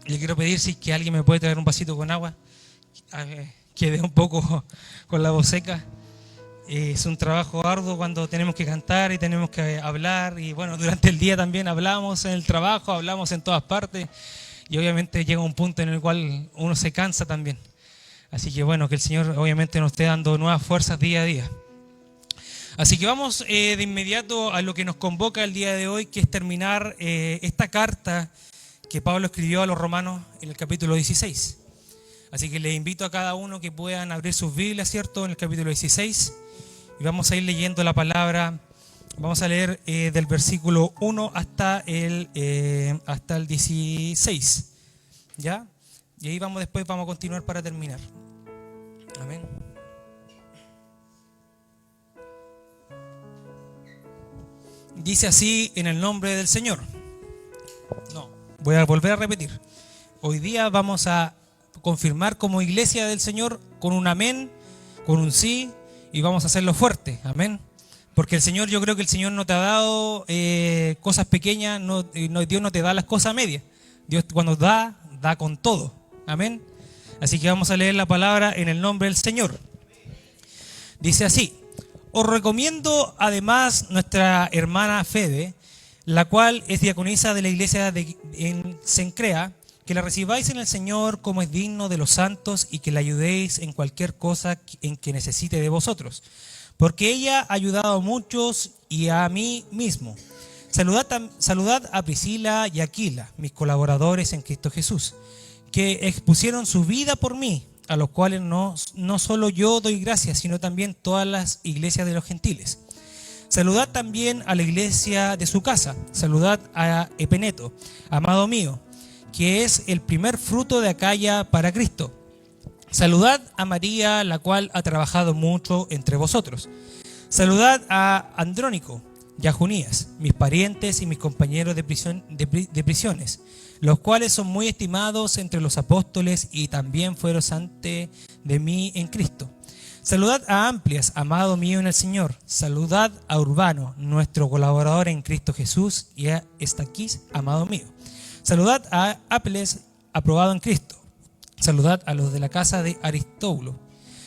Le quiero pedir si es que alguien me puede traer un vasito con agua. Quedé un poco con la voz seca. Es un trabajo arduo cuando tenemos que cantar y tenemos que hablar. Y bueno, durante el día también hablamos en el trabajo, hablamos en todas partes. Y obviamente llega un punto en el cual uno se cansa también. Así que bueno, que el Señor obviamente nos esté dando nuevas fuerzas día a día. Así que vamos de inmediato a lo que nos convoca el día de hoy, que es terminar esta carta que Pablo escribió a los romanos en el capítulo 16. Así que les invito a cada uno que puedan abrir sus Biblias, ¿cierto?, en el capítulo 16. Y vamos a ir leyendo la palabra. Vamos a leer del versículo 1 hasta el 16. ¿Ya? Y ahí después vamos a continuar para terminar. Amén. Dice así en el nombre del Señor. No, voy a volver a repetir. Hoy día vamos a confirmar como iglesia del Señor con un amén, con un sí, y vamos a hacerlo fuerte. Amén. Porque el Señor, yo creo que el Señor no te ha dado cosas pequeñas, Dios no te da las cosas medias. Dios cuando da con todo. Amén. Así que vamos a leer la palabra en el nombre del Señor. Dice así: os recomiendo además nuestra hermana Febe, la cual es diaconisa de la iglesia en Cencrea, que la recibáis en el Señor como es digno de los santos y que la ayudéis en cualquier cosa en que necesite de vosotros, porque ella ha ayudado a muchos y a mí mismo. Saludad a Priscila y Aquila, mis colaboradores en Cristo Jesús, que expusieron su vida por mí, a los cuales no solo yo doy gracias, sino también todas las iglesias de los gentiles. Saludad también a la iglesia de su casa. Saludad a Epeneto, amado mío, que es el primer fruto de Acaya para Cristo. Saludad a María, la cual ha trabajado mucho entre vosotros. Saludad a Andrónico y a Junías, mis parientes y mis compañeros de prisiones, los cuales son muy estimados entre los apóstoles y también fueron antes de mí en Cristo. Saludad a Amplias, amado mío en el Señor. Saludad a Urbano, nuestro colaborador en Cristo Jesús, y a Estaquis, amado mío. Saludad a Apeles, aprobado en Cristo. Saludad a los de la casa de Aristóbulo.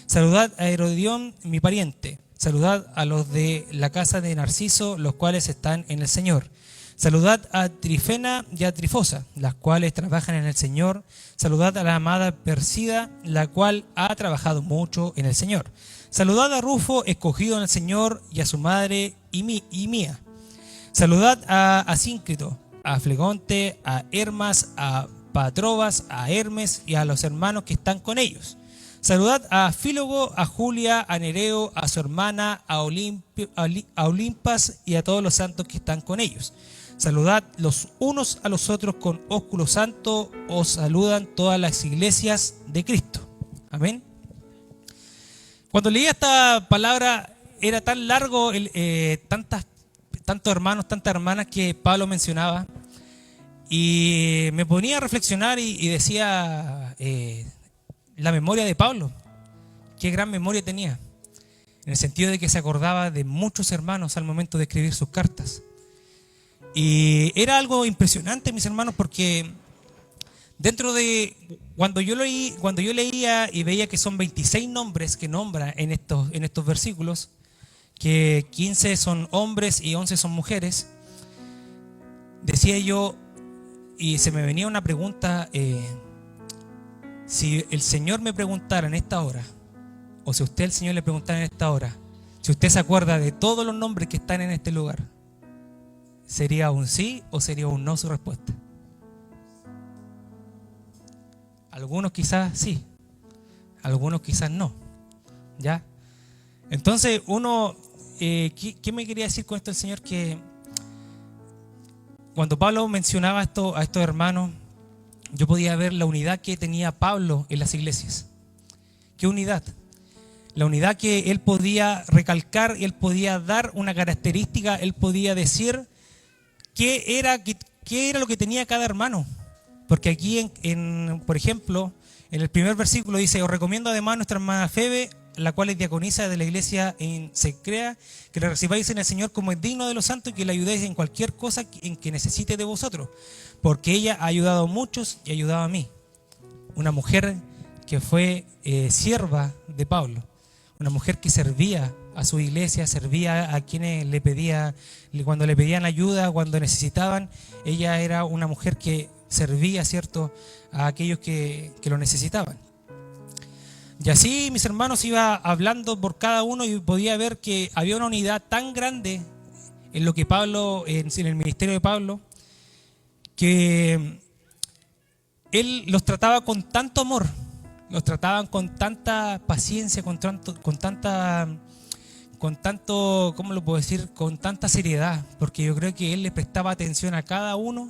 Saludad a Herodión, mi pariente. Saludad a los de la casa de Narciso, los cuales están en el Señor. Saludad a Trifena y a Trifosa, las cuales trabajan en el Señor. Saludad a la amada Persida, la cual ha trabajado mucho en el Señor. Saludad a Rufo, escogido en el Señor, y a su madre y mía. Saludad a Asíncrito, a Flegonte, a Hermas, a Patrobas, a Hermes y a los hermanos que están con ellos. Saludad a Fílogo, a Julia, a Nereo, a su hermana, a Olimpas y a todos los santos que están con ellos. Saludad los unos a los otros con ósculo santo. Os saludan todas las iglesias de Cristo. Amén. Cuando leía esta palabra era tan largo, tantos hermanos, tantas hermanas que Pablo mencionaba, y me ponía a reflexionar y decía, la memoria de Pablo, qué gran memoria tenía, en el sentido de que se acordaba de muchos hermanos al momento de escribir sus cartas. Y era algo impresionante, mis hermanos, porque dentro de cuando yo leía y veía que son 26 nombres que nombra en estos versículos, que 15 son hombres y 11 son mujeres, decía yo, y se me venía una pregunta, si el Señor me preguntara en esta hora, o si usted el Señor le preguntara en esta hora, si usted se acuerda de todos los nombres que están en este lugar, ¿sería un sí o sería un no su respuesta? Algunos quizás sí, algunos quizás no. ¿Ya? Entonces ¿qué me quería decir con esto el Señor? Que cuando Pablo mencionaba a estos hermanos, yo podía ver la unidad que tenía Pablo en las iglesias. ¿Qué unidad? La unidad que él podía recalcar, él podía dar una característica, él podía decir qué era lo que tenía cada hermano. Porque aquí, por ejemplo, en el primer versículo dice: os recomiendo además a nuestra hermana Febe, la cual es diaconisa de la iglesia en Cencrea, que la recibáis en el Señor como es digno de los santos y que la ayudéis en cualquier cosa en que necesite de vosotros, porque ella ha ayudado a muchos y ha ayudado a mí. Una mujer que fue sierva de Pablo, una mujer que servía a su iglesia, servía a quienes cuando le pedían ayuda, cuando necesitaban. Ella era una mujer que servía, ¿cierto?, a aquellos que lo necesitaban. Y así, mis hermanos, iba hablando por cada uno y podía ver que había una unidad tan grande en lo que Pablo, en el ministerio de Pablo, que él los trataba con tanto amor, los trataban con tanta paciencia, con tanto, ¿cómo lo puedo decir?, con tanta seriedad, porque yo creo que él le prestaba atención a cada uno,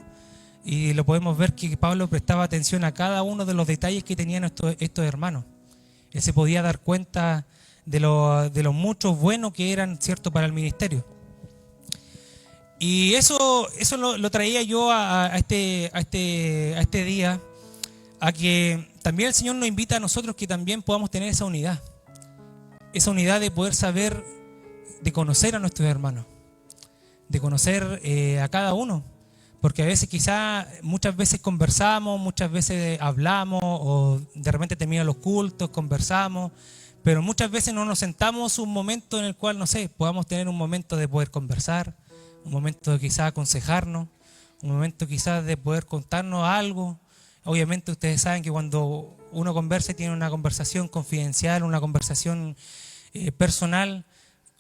y lo podemos ver que Pablo prestaba atención a cada uno de los detalles que tenían estos hermanos. Él se podía dar cuenta de los muchos buenos que eran, ¿cierto?, para el ministerio. Y eso lo traía yo a este día, a que también el Señor nos invita a nosotros que también podamos tener esa unidad de poder saber, de conocer a nuestros hermanos, de conocer a cada uno, porque a veces muchas veces conversamos, muchas veces hablamos, o de repente terminan los cultos, conversamos, pero muchas veces no nos sentamos un momento en el cual, no sé, podamos tener un momento de poder conversar, un momento de quizás aconsejarnos, un momento quizás de poder contarnos algo. Obviamente ustedes saben que cuando uno conversa y tiene una conversación confidencial, una conversación personal,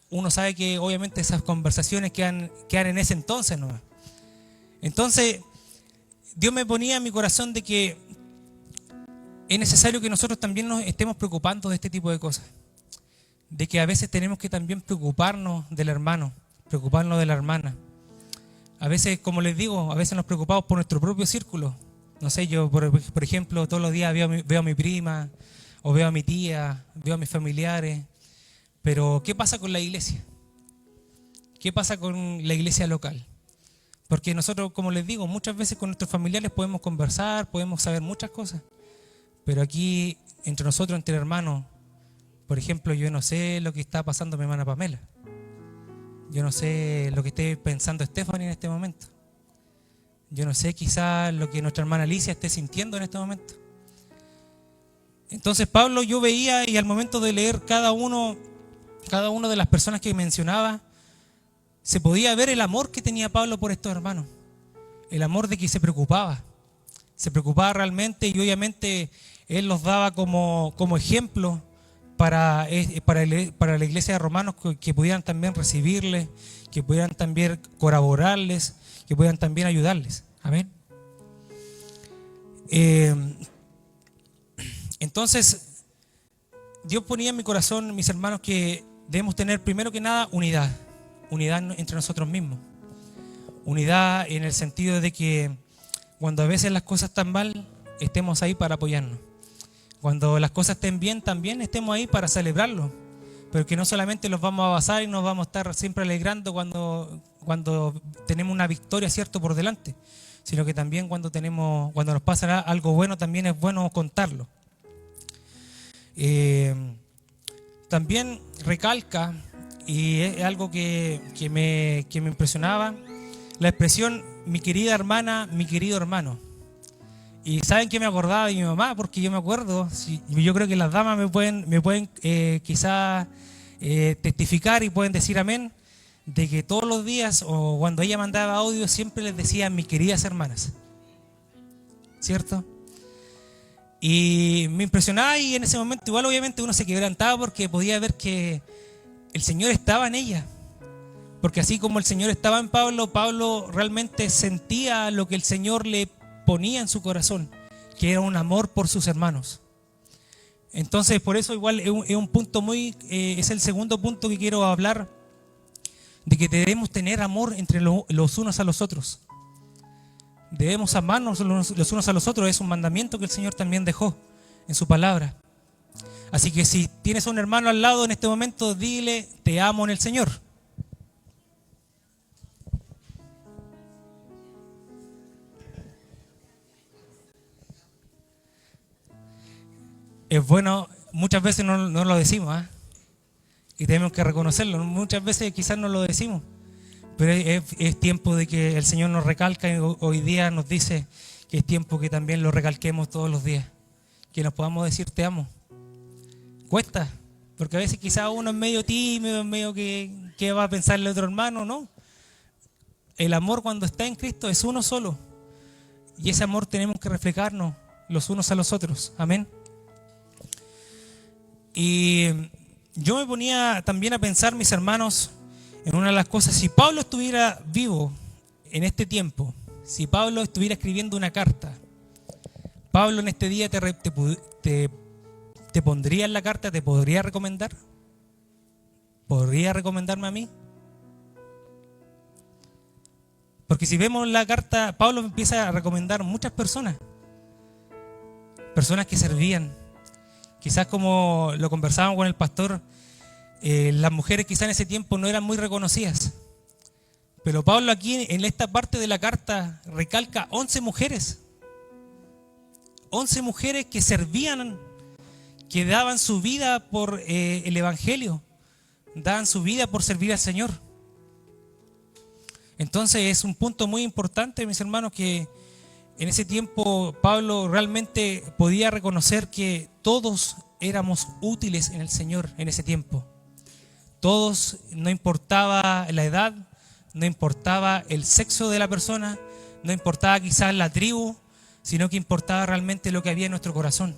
uno sabe que obviamente esas conversaciones quedan en ese entonces, ¿no? Entonces, Dios me ponía en mi corazón de que es necesario que nosotros también nos estemos preocupando de este tipo de cosas, de que a veces tenemos que también preocuparnos del hermano, preocuparnos de la hermana. A veces, como les digo, a veces nos preocupamos por nuestro propio círculo. No sé, yo por ejemplo todos los días veo a mi prima, o veo a mi tía, veo a mis familiares, pero ¿qué pasa con la iglesia? ¿Qué pasa con la iglesia local? Porque nosotros, como les digo, muchas veces con nuestros familiares podemos conversar, podemos saber muchas cosas, pero aquí entre nosotros, entre hermanos, por ejemplo, yo no sé lo que está pasando mi hermana Pamela, yo no sé lo que esté pensando Stephanie en este momento, yo no sé quizás lo que nuestra hermana Alicia esté sintiendo en este momento. Entonces Pablo, yo veía, y al momento de leer cada uno de las personas que mencionaba, se podía ver el amor que tenía Pablo por estos hermanos, el amor de que se preocupaba realmente, y obviamente él los daba como ejemplo para la iglesia de Romanos, que pudieran también recibirles, que pudieran también colaborarles, que pudieran también ayudarles. Amén. Entonces, Dios ponía en mi corazón, mis hermanos, que debemos tener primero que nada unidad entre nosotros mismos. Unidad en el sentido de que cuando a veces las cosas están mal, estemos ahí para apoyarnos. Cuando las cosas estén bien, también estemos ahí para celebrarlo. Pero que no solamente los vamos a basar y nos vamos a estar siempre alegrando cuando tenemos una victoria, ¿cierto?, por delante, sino que también cuando nos pasa algo bueno, también es bueno contarlo. También recalca, y es algo que me impresionaba, la expresión mi querida hermana, mi querido hermano. Y saben que me acordaba de mi mamá, porque yo me acuerdo, yo creo que las damas me pueden quizás testificar y pueden decir amén, de que todos los días o cuando ella mandaba audio siempre les decía mis queridas hermanas, ¿cierto? Y me impresionaba, y en ese momento igual obviamente uno se quebrantaba porque podía ver que el Señor estaba en ella. Porque así como el Señor estaba en Pablo, Pablo realmente sentía lo que el Señor le ponía en su corazón, que era un amor por sus hermanos. Entonces por eso igual es un punto es el segundo punto que quiero hablar, de que debemos tener amor entre los unos a los otros. Debemos amarnos los unos a los otros, es un mandamiento que el Señor también dejó en su palabra. Así que si tienes a un hermano al lado en este momento, dile, te amo en el Señor. Es bueno, muchas veces no lo decimos, Y tenemos que reconocerlo. Muchas veces quizás no lo decimos, pero es tiempo de que el Señor nos recalca y hoy día nos dice que es tiempo que también lo recalquemos todos los días. Que nos podamos decir te amo. Cuesta, porque a veces quizás uno es medio tímido, es medio que va a pensarle a otro hermano, ¿no? El amor cuando está en Cristo es uno solo. Y ese amor tenemos que reflejarnos los unos a los otros. Amén. Y yo me ponía también a pensar, mis hermanos, en una de las cosas. Si Pablo estuviera vivo en este tiempo, si Pablo estuviera escribiendo una carta, Pablo en este día te pondría en la carta, te podría recomendar. ¿Podría recomendarme a mí? Porque si vemos la carta, Pablo empieza a recomendar muchas personas. Personas que servían. Quizás como lo conversábamos con el pastor, las mujeres quizás en ese tiempo no eran muy reconocidas. Pero Pablo aquí en esta parte de la carta recalca 11 mujeres. 11 mujeres que servían, que daban su vida por el Evangelio. Daban su vida por servir al Señor. Entonces es un punto muy importante, mis hermanos, que en ese tiempo Pablo realmente podía reconocer que todos éramos útiles en el Señor en ese tiempo. Todos, no importaba la edad, no importaba el sexo de la persona, no importaba quizás la tribu, sino que importaba realmente lo que había en nuestro corazón,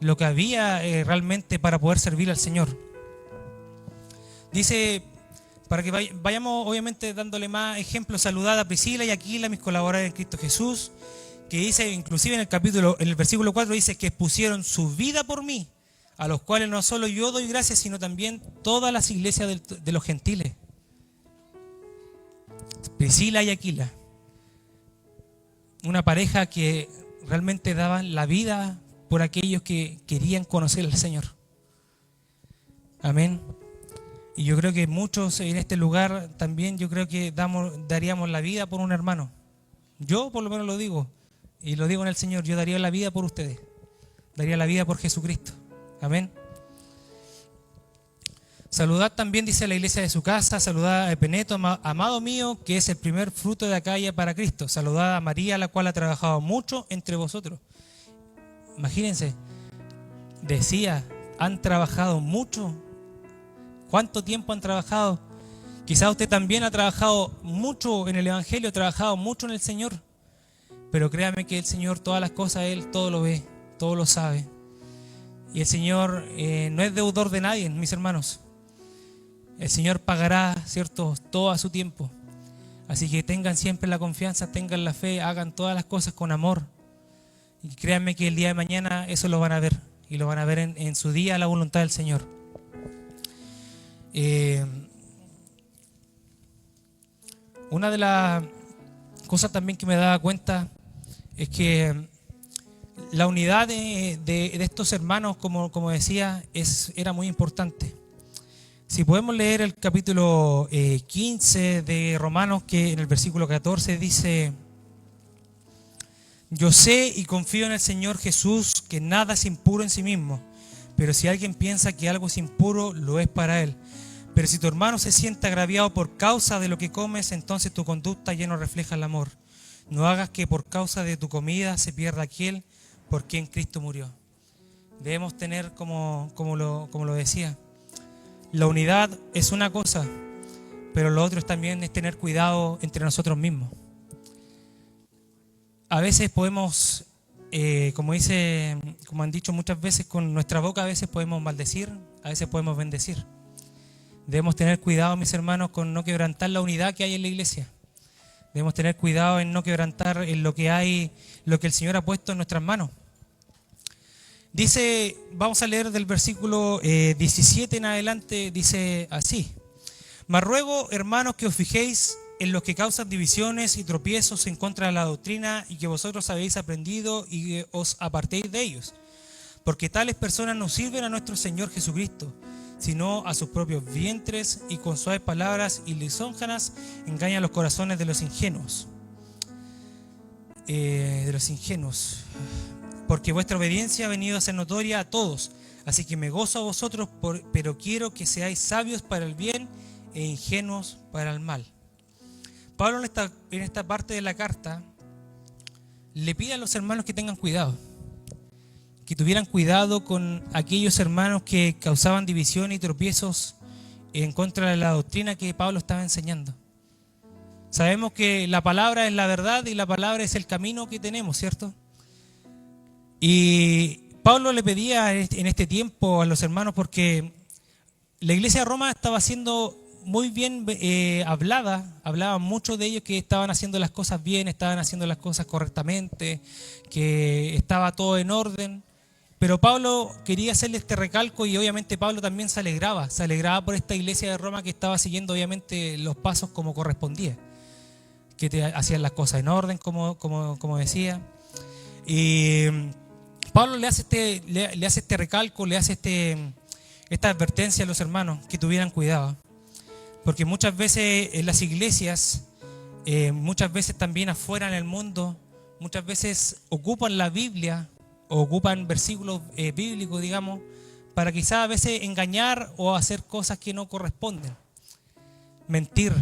lo que había realmente para poder servir al Señor. Dice, para que vayamos obviamente dándole más ejemplos, saludad a Priscila y Aquila, mis colaboradores en Cristo Jesús, que dice, inclusive en el versículo 4 dice que pusieron su vida por mí, a los cuales no solo yo doy gracias, sino también todas las iglesias de los gentiles. Priscila y Aquila, una pareja que realmente daban la vida por aquellos que querían conocer al Señor. Amén. Y yo creo que muchos en este lugar también, yo creo que daríamos la vida por un hermano. Yo por lo menos lo digo, y lo digo en el Señor, yo daría la vida por ustedes. Daría la vida por Jesucristo. Amén. Saludad también, dice, a la iglesia de su casa. Saludad a Epeneto, amado mío, que es el primer fruto de Acaya para Cristo. Saludad a María, la cual ha trabajado mucho entre vosotros. Imagínense, decía, han trabajado mucho. ¿Cuánto tiempo han trabajado? Quizás usted también ha trabajado mucho en el Evangelio, ha trabajado mucho en el Señor. Pero créame que el Señor todas las cosas, Él todo lo ve, todo lo sabe. Y el Señor no es deudor de nadie, mis hermanos. El Señor pagará, ¿cierto?, todo a su tiempo. Así que tengan siempre la confianza, tengan la fe, hagan todas las cosas con amor. Y créanme que el día de mañana eso lo van a ver. Y lo van a ver en su día la voluntad del Señor. Una de las cosas también que me daba cuenta es que la unidad de estos hermanos, como decía, era muy importante. Si podemos leer el capítulo 15 de Romanos, que en el versículo 14 dice: yo sé y confío en el Señor Jesús que nada es impuro en sí mismo, pero si alguien piensa que algo es impuro, lo es para él. Pero si tu hermano se siente agraviado por causa de lo que comes, entonces tu conducta ya no refleja el amor. No hagas que por causa de tu comida se pierda aquel por quien Cristo murió. Debemos tener, como lo decía, la unidad es una cosa, pero lo otro también es tener cuidado entre nosotros mismos. A veces podemos, como han dicho muchas veces, con nuestra boca a veces podemos maldecir, a veces podemos bendecir. Debemos tener cuidado, mis hermanos, con no quebrantar la unidad que hay en la iglesia. Debemos tener cuidado en no quebrantar en lo que el Señor ha puesto en nuestras manos. Dice, vamos a leer del versículo 17 en adelante, dice así: mas ruego, hermanos, que os fijéis en los que causan divisiones y tropiezos en contra de la doctrina, y que vosotros habéis aprendido y que os apartéis de ellos. Porque tales personas no sirven a nuestro Señor Jesucristo, sino a sus propios vientres, y con suaves palabras y lisonjas engañan los corazones de los ingenuos. Porque vuestra obediencia ha venido a ser notoria a todos. Así que me gozo a vosotros, pero quiero que seáis sabios para el bien e ingenuos para el mal. Pablo en esta parte de la carta le pide a los hermanos que tengan cuidado, que tuvieran cuidado con aquellos hermanos que causaban división y tropiezos en contra de la doctrina que Pablo estaba enseñando. Sabemos que la palabra es la verdad y la palabra es el camino que tenemos, ¿cierto? Y Pablo le pedía en este tiempo a los hermanos, porque la iglesia de Roma estaba siendo muy bien hablaban muchos de ellos que estaban haciendo las cosas bien, estaban haciendo las cosas correctamente, que estaba todo en orden. Pero Pablo quería hacerle este recalco, y obviamente Pablo también se alegraba por esta iglesia de Roma que estaba siguiendo obviamente los pasos como correspondía, que hacían las cosas en orden, como decía. Y Pablo le hace este recalco, le hace esta advertencia a los hermanos, que tuvieran cuidado. Porque muchas veces en las iglesias, muchas veces también afuera en el mundo, muchas veces ocupan la Biblia, o ocupan versículos bíblicos, digamos, para quizás a veces engañar o hacer cosas que no corresponden. Mentir,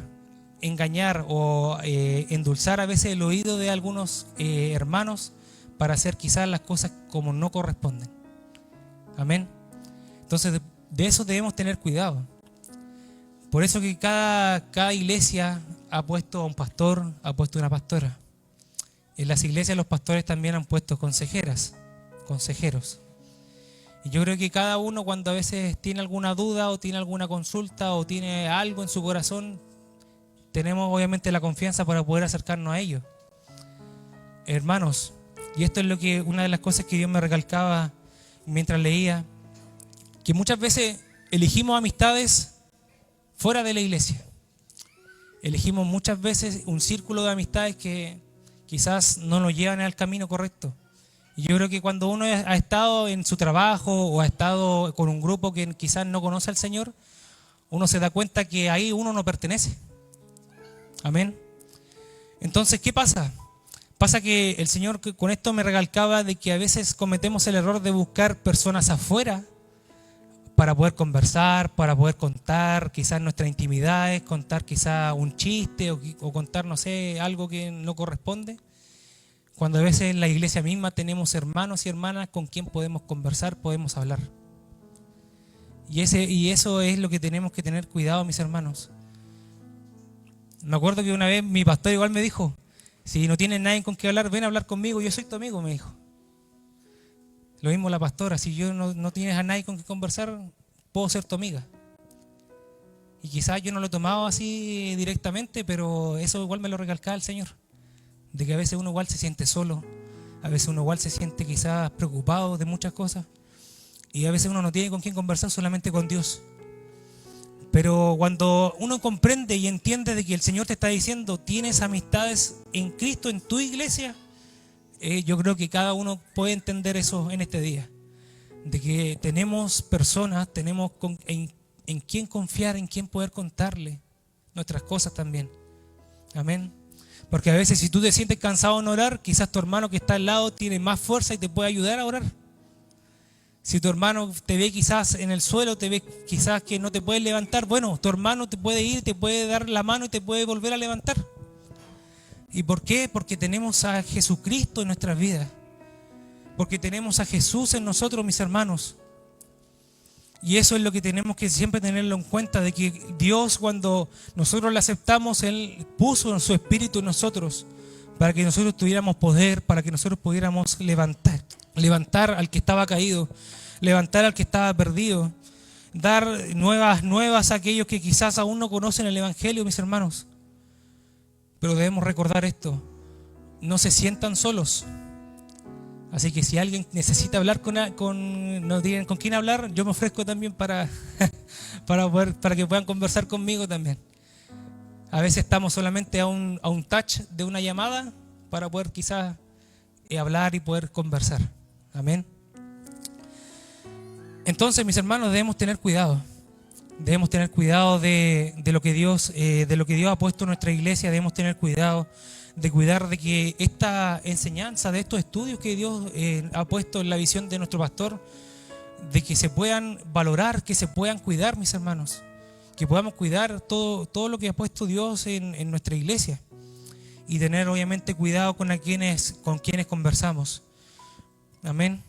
engañar o endulzar a veces el oído de algunos hermanos para hacer quizás las cosas como no corresponden. Amén. Entonces de eso debemos tener cuidado. Por eso que cada iglesia ha puesto a un pastor, ha puesto una pastora. En las iglesias los pastores también han puesto consejeros. Y yo creo que cada uno, cuando a veces tiene alguna duda o tiene alguna consulta o tiene algo en su corazón, tenemos obviamente la confianza para poder acercarnos a ellos. Hermanos, y esto es una de las cosas que Dios me recalcaba mientras leía, que muchas veces elegimos amistades fuera de la iglesia. Elegimos muchas veces un círculo de amistades que quizás no nos llevan al camino correcto. Y yo creo que cuando uno ha estado en su trabajo o ha estado con un grupo que quizás no conoce al Señor, uno se da cuenta que ahí uno no pertenece. Amén. Entonces, ¿qué pasa? Pasa que el Señor con esto me recalcaba de que a veces cometemos el error de buscar personas afuera para poder conversar, para poder contar quizás nuestras intimidades, contar quizás un chiste o contar, no sé, algo que no corresponde. Cuando a veces en la iglesia misma tenemos hermanos y hermanas con quien podemos conversar, podemos hablar. Y eso es lo que tenemos que tener cuidado, mis hermanos. Me acuerdo que una vez mi pastor igual me dijo, si no tienes nadie con quien hablar, ven a hablar conmigo, yo soy tu amigo, me dijo. Lo mismo la pastora, si yo no tienes a nadie con quien conversar, puedo ser tu amiga. Y quizás yo no lo he tomado así directamente, pero eso igual me lo recalcaba el Señor. De que a veces uno igual se siente solo, a veces uno igual se siente quizás preocupado de muchas cosas, y a veces uno no tiene con quién conversar, solamente con Dios. Pero cuando uno comprende y entiende de que el Señor te está diciendo, tienes amistades en Cristo, en tu iglesia, yo creo que cada uno puede entender eso en este día. De que tenemos personas, tenemos en quién confiar, en quién poder contarle nuestras cosas también. Amén. Porque a veces si tú te sientes cansado en orar, quizás tu hermano que está al lado tiene más fuerza y te puede ayudar a orar. Si tu hermano te ve quizás en el suelo, te ve quizás que no te puedes levantar, bueno, tu hermano te puede ir, te puede dar la mano y te puede volver a levantar. ¿Y por qué? Porque tenemos a Jesucristo en nuestras vidas. Porque tenemos a Jesús en nosotros, mis hermanos. Y eso es lo que tenemos que siempre tenerlo en cuenta, de que Dios, cuando nosotros le aceptamos, Él puso en su espíritu en nosotros para que nosotros tuviéramos poder, para que nosotros pudiéramos levantar al que estaba caído, levantar al que estaba perdido, dar nuevas a aquellos que quizás aún no conocen el Evangelio, mis hermanos. Pero debemos recordar esto: no se sientan solos. Así que si alguien necesita hablar no tienen con quién hablar, yo me ofrezco también para que puedan conversar conmigo también. A veces estamos solamente a un touch de una llamada para poder quizás hablar y poder conversar. Amén. Entonces, mis hermanos, debemos tener cuidado. Debemos tener cuidado de lo que Dios ha puesto en nuestra iglesia. Debemos tener cuidado de cuidar de que esta enseñanza, de estos estudios que Dios ha puesto en la visión de nuestro pastor, de que se puedan valorar, que se puedan cuidar, mis hermanos, que podamos cuidar todo lo que ha puesto Dios en nuestra iglesia, y tener obviamente cuidado con quienes conversamos. Amén.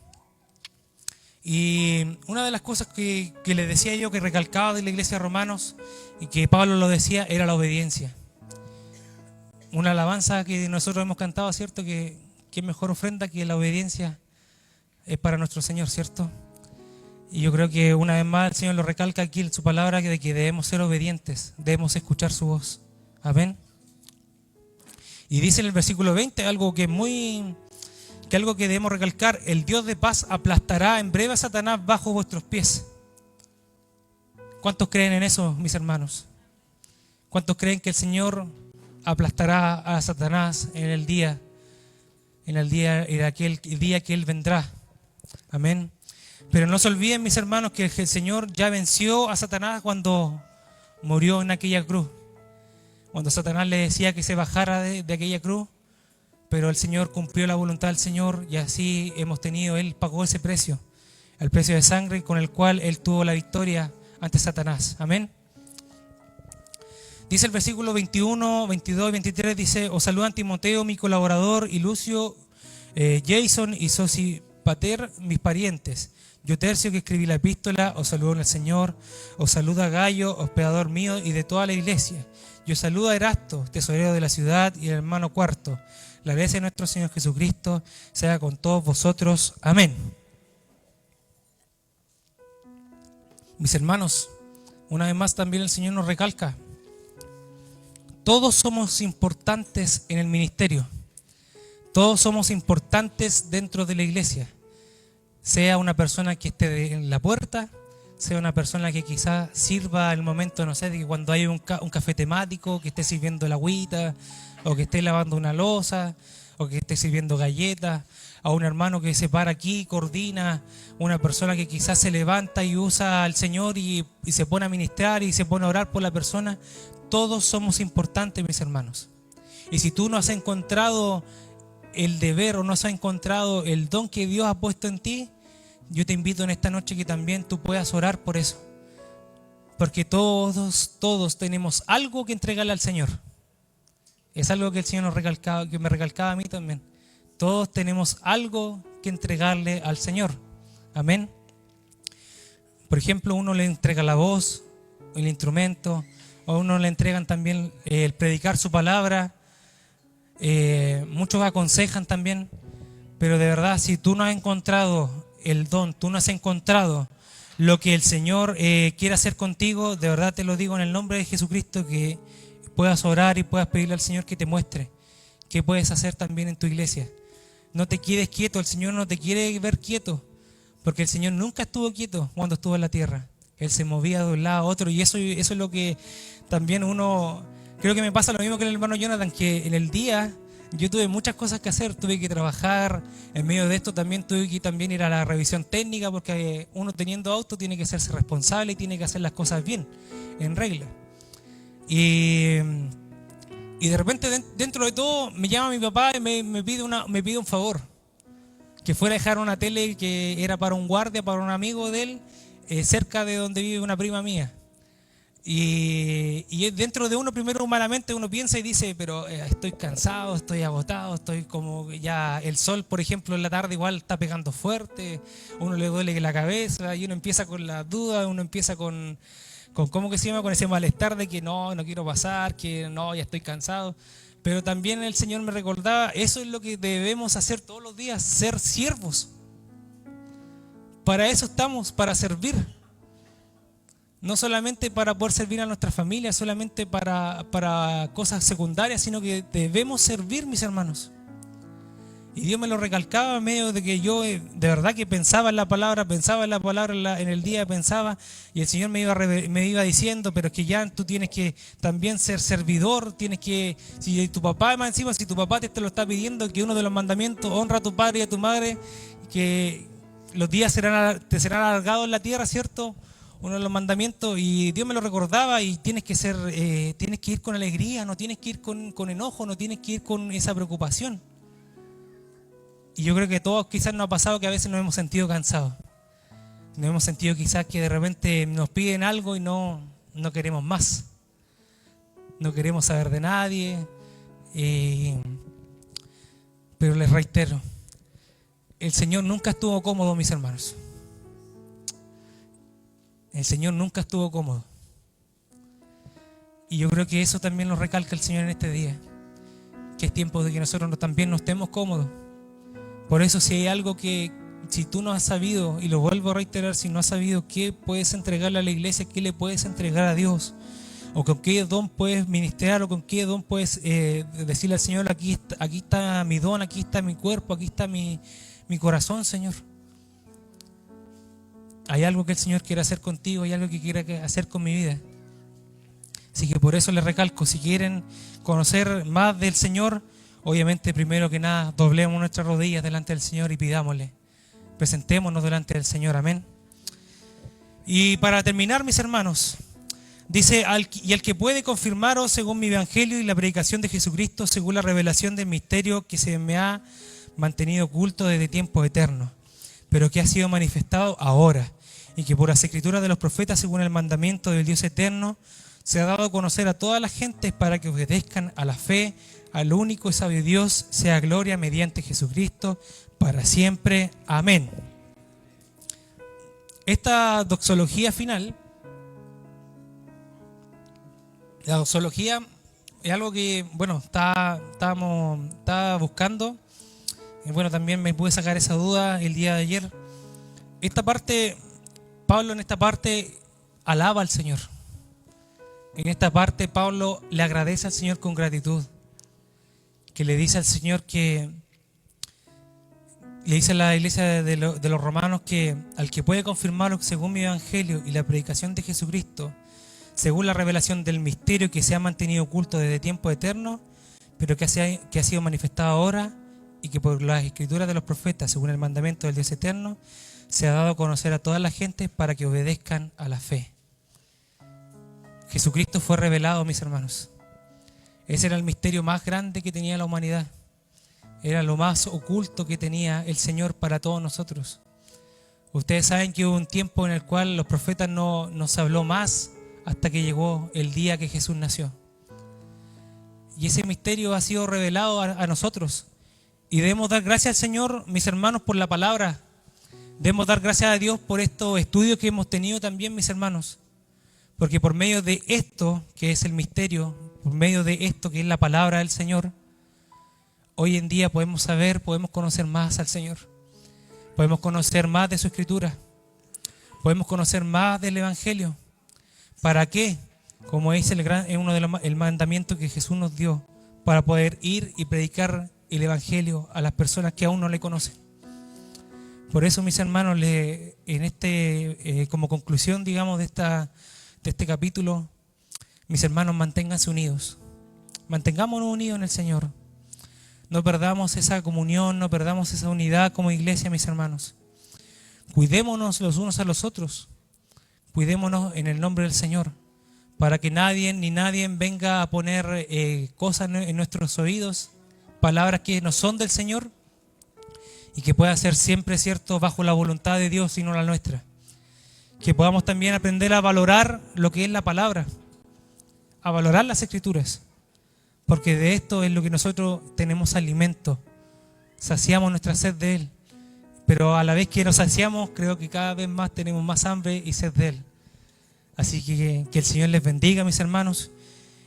Y una de las cosas que les decía yo, que recalcaba de la iglesia de Romanos, y que Pablo lo decía, era la obediencia. Una alabanza que nosotros hemos cantado, ¿cierto? Que mejor ofrenda que la obediencia es para nuestro Señor, ¿cierto? Y yo creo que una vez más el Señor lo recalca aquí en su palabra, de que debemos ser obedientes, debemos escuchar su voz. Amén. Y dice en el versículo 20 algo que debemos recalcar: el Dios de paz aplastará en breve a Satanás bajo vuestros pies. ¿Cuántos creen en eso, mis hermanos? ¿Cuántos creen que el Señor aplastará a Satanás en el día que Él vendrá? Amén. Pero no se olviden, mis hermanos, que el Señor ya venció a Satanás cuando murió en aquella cruz. Cuando Satanás le decía que se bajara de aquella cruz, pero el Señor cumplió la voluntad del Señor, y así Él pagó ese precio, el precio de sangre con el cual Él tuvo la victoria ante Satanás. Amén. Dice el versículo 21, 22 y 23, dice: os saludan Timoteo, mi colaborador, y Lucio, Jason y Sosipater, mis parientes. Yo, Tercio, que escribí la epístola, os saludo en el Señor. Os saluda Gayo, hospedador mío y de toda la iglesia. Yo saludo a Erasto, tesorero de la ciudad, y el hermano Cuarto. La gracia de nuestro Señor Jesucristo sea con todos vosotros. Amén. Mis hermanos, una vez más también el Señor nos recalca: todos somos importantes en el ministerio. Todos somos importantes dentro de la iglesia. Sea una persona que esté en la puerta, sea una persona que quizás sirva el momento, no sé, de que cuando hay un café temático, que esté sirviendo la agüita, o que esté lavando una loza, o que esté sirviendo galletas, a un hermano que se para aquí, coordina, una persona que quizás se levanta y usa al Señor y se pone a ministrar y se pone a orar por la persona. Todos somos importantes, mis hermanos. Y si tú no has encontrado el deber o no has encontrado el don que Dios ha puesto en ti, yo te invito en esta noche que también tú puedas orar por eso. Porque todos tenemos algo que entregarle al Señor. Es algo que el Señor que me recalcaba a mí también. Todos tenemos algo que entregarle al Señor. Amén. Por ejemplo, uno le entrega la voz, el instrumento, a uno le entregan también el predicar su palabra. Muchos aconsejan también, pero de verdad, si tú no has encontrado el don, tú no has encontrado lo que el Señor quiere hacer contigo, de verdad te lo digo en el nombre de Jesucristo, que puedas orar y puedas pedirle al Señor que te muestre qué puedes hacer también en tu iglesia. No te quedes quieto, el Señor no te quiere ver quieto, porque el Señor nunca estuvo quieto cuando estuvo en la tierra. Él se movía de un lado a otro, y eso es lo que también creo que me pasa lo mismo que el hermano Jonathan, que en el día yo tuve muchas cosas que hacer, tuve que trabajar, en medio de esto también tuve que ir a la revisión técnica, porque uno teniendo auto tiene que hacerse responsable y tiene que hacer las cosas bien, en regla. Y de repente dentro de todo me llama mi papá y me pide un favor, que fuera a dejar una tele que era para un guardia, para un amigo de él, cerca de donde vive una prima mía. Y dentro de uno, primero humanamente, uno piensa y dice, pero estoy cansado, estoy agotado, estoy como ya el sol, por ejemplo, en la tarde igual está pegando fuerte, uno le duele la cabeza y uno empieza con la duda, uno empieza con ¿cómo que se llama? Con ese malestar de que no quiero pasar, que no, ya estoy cansado. Pero también el Señor me recordaba, eso es lo que debemos hacer todos los días, ser siervos. Para eso estamos, para servir. No solamente para poder servir a nuestra familia, solamente para cosas secundarias, sino que debemos servir, mis hermanos. Y Dios me lo recalcaba en medio de que yo de verdad que pensaba en la palabra en el día, y el Señor me iba diciendo, pero es que ya tú tienes que también ser servidor, tienes que, si tu papá te lo está pidiendo, que uno de los mandamientos, honra a tu padre y a tu madre, que los días te serán alargados en la tierra, ¿cierto? Uno de los mandamientos, y Dios me lo recordaba, y tienes que ir con alegría, no tienes que ir con enojo, no tienes que ir con esa preocupación. Y yo creo que todos quizás nos ha pasado que a veces nos hemos sentido cansados. Nos hemos sentido quizás que de repente nos piden algo y no queremos más. No queremos saber de nadie. Pero les reitero, el Señor nunca estuvo cómodo, mis hermanos. El Señor nunca estuvo cómodo. Y yo creo que eso también lo recalca el Señor en este día. Que es tiempo de que nosotros también no estemos cómodos. Por eso si hay algo que, si tú no has sabido, y lo vuelvo a reiterar, si no has sabido qué puedes entregarle a la iglesia, qué le puedes entregar a Dios, o con qué don puedes ministrar, o con qué don puedes decirle al Señor, aquí está mi don, aquí está mi cuerpo, aquí está mi corazón, Señor. Hay algo que el Señor quiere hacer contigo, hay algo que quiere hacer con mi vida. Así que por eso les recalco, si quieren conocer más del Señor, obviamente primero que nada doblemos nuestras rodillas delante del Señor y pidámosle. Presentémonos delante del Señor, amén. Y para terminar, mis hermanos, dice, y al que puede confirmaros según mi evangelio y la predicación de Jesucristo, según la revelación del misterio que se me ha mantenido oculto desde tiempos eternos, pero que ha sido manifestado ahora, y que por las escrituras de los profetas, según el mandamiento del Dios eterno, se ha dado a conocer a todas las gentes para que obedezcan a la fe, al único y sabio Dios, sea gloria mediante Jesucristo, para siempre. Amén. Esta doxología final, la doxología es algo que, bueno, estaba buscando. Y bueno, también me pude sacar esa duda el día de ayer. Esta parte, Pablo en esta parte alaba al Señor. En esta parte Pablo le agradece al Señor con gratitud. Que le dice al Señor que, le dice a la iglesia de los romanos que al que puede confirmarlo según mi evangelio y la predicación de Jesucristo, según la revelación del misterio que se ha mantenido oculto desde tiempo eterno, pero que ha sido manifestado ahora, y que por las escrituras de los profetas, según el mandamiento del Dios eterno, se ha dado a conocer a todas las gentes para que obedezcan a la fe. Jesucristo fue revelado, mis hermanos. Ese era el misterio más grande que tenía la humanidad. Era lo más oculto que tenía el Señor para todos nosotros. Ustedes saben que hubo un tiempo en el cual los profetas no nos habló más hasta que llegó el día que Jesús nació. Y ese misterio ha sido revelado a nosotros. Y debemos dar gracias al Señor, mis hermanos, por la palabra. Debemos dar gracias a Dios por estos estudios que hemos tenido también, mis hermanos. Porque por medio de esto, que es el misterio, por medio de esto, que es la palabra del Señor, hoy en día podemos saber, podemos conocer más al Señor. Podemos conocer más de su Escritura. Podemos conocer más del Evangelio. ¿Para qué? Como dice uno de el mandamiento que Jesús nos dio, para poder ir y predicar el Evangelio a las personas que aún no le conocen. Por eso, mis hermanos, como conclusión, digamos, de este capítulo, mis hermanos, manténganse unidos. Mantengámonos unidos en el Señor. No perdamos esa comunión, no perdamos esa unidad como iglesia, mis hermanos. Cuidémonos los unos a los otros. Cuidémonos en el nombre del Señor, para que nadie venga a poner cosas en nuestros oídos, palabras que no son del Señor, y que pueda ser siempre cierto bajo la voluntad de Dios y no la nuestra. Que podamos también aprender a valorar lo que es la palabra, a valorar las Escrituras, porque de esto es lo que nosotros tenemos alimento, saciamos nuestra sed de Él, pero a la vez que nos saciamos, creo que cada vez más tenemos más hambre y sed de Él. Así que el Señor les bendiga, mis hermanos.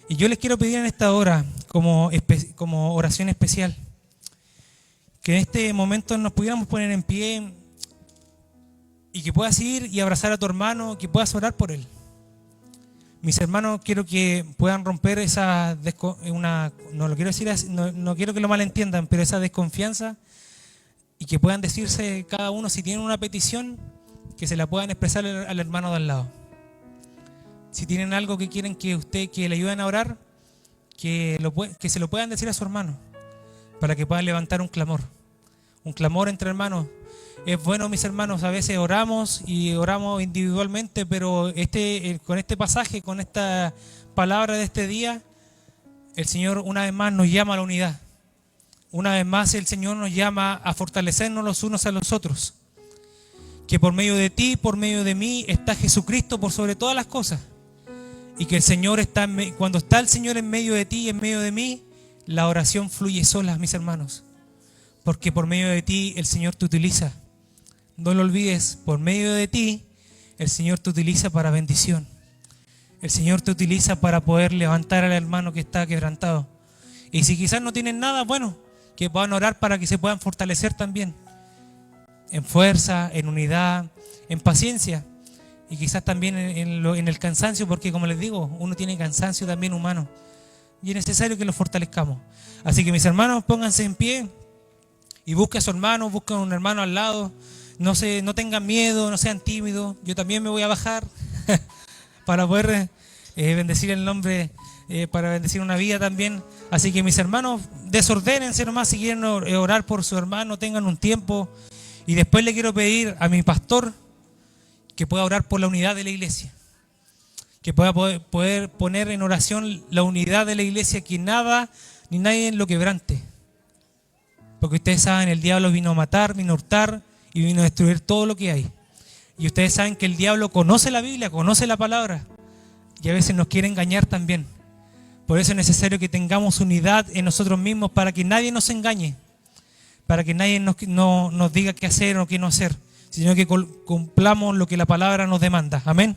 Y yo les quiero pedir en esta hora, como oración especial, que en este momento nos pudiéramos poner en pie y que puedas ir y abrazar a tu hermano, que puedas orar por él. Mis hermanos, quiero que puedan romper no quiero que lo malentiendan, pero esa desconfianza, y que puedan decirse cada uno, si tienen una petición, que se la puedan expresar al hermano de al lado. Si tienen algo que quieren que le ayuden a orar, que se lo puedan decir a su hermano, para que puedan levantar un clamor entre hermanos. Es bueno, mis hermanos, a veces oramos individualmente, pero con este pasaje, con esta palabra de este día, el Señor una vez más nos llama a la unidad. Una vez más el Señor nos llama a fortalecernos los unos a los otros. que por medio de ti, por medio de mí, está Jesucristo por sobre todas las cosas. Y que el Señor está, cuando está el Señor en medio de ti y en medio de mí, la oración fluye sola, mis hermanos. Porque por medio de ti el Señor te utiliza. No lo olvides, por medio de ti el Señor te utiliza para bendición. El Señor te utiliza para poder levantar al hermano que está quebrantado. Y si quizás no tienen nada, bueno, que puedan orar para que se puedan fortalecer también. En fuerza, en unidad, en paciencia. Y quizás también en el cansancio, porque como les digo, uno tiene cansancio también humano. Y es necesario que lo fortalezcamos. Así que mis hermanos, pónganse en pie y busquen a su hermano, busquen a un hermano al lado. No tengan miedo, no sean tímidos. Yo también me voy a bajar para poder bendecir el nombre, para bendecir una vida también. Así que mis hermanos, desordénense nomás si quieren orar por su hermano, tengan un tiempo. Y después le quiero pedir a mi pastor que pueda orar por la unidad de la iglesia. Que pueda poder poner en oración la unidad de la iglesia, que nada ni nadie lo quebrante. Porque ustedes saben, el diablo vino a matar, vino a hurtar y vino a destruir todo lo que hay. Y ustedes saben que el diablo conoce la Biblia, conoce la palabra. Y a veces nos quiere engañar también. Por eso es necesario que tengamos unidad en nosotros mismos para que nadie nos engañe. Para que nadie nos diga qué hacer o qué no hacer. Sino que cumplamos lo que la palabra nos demanda. Amén.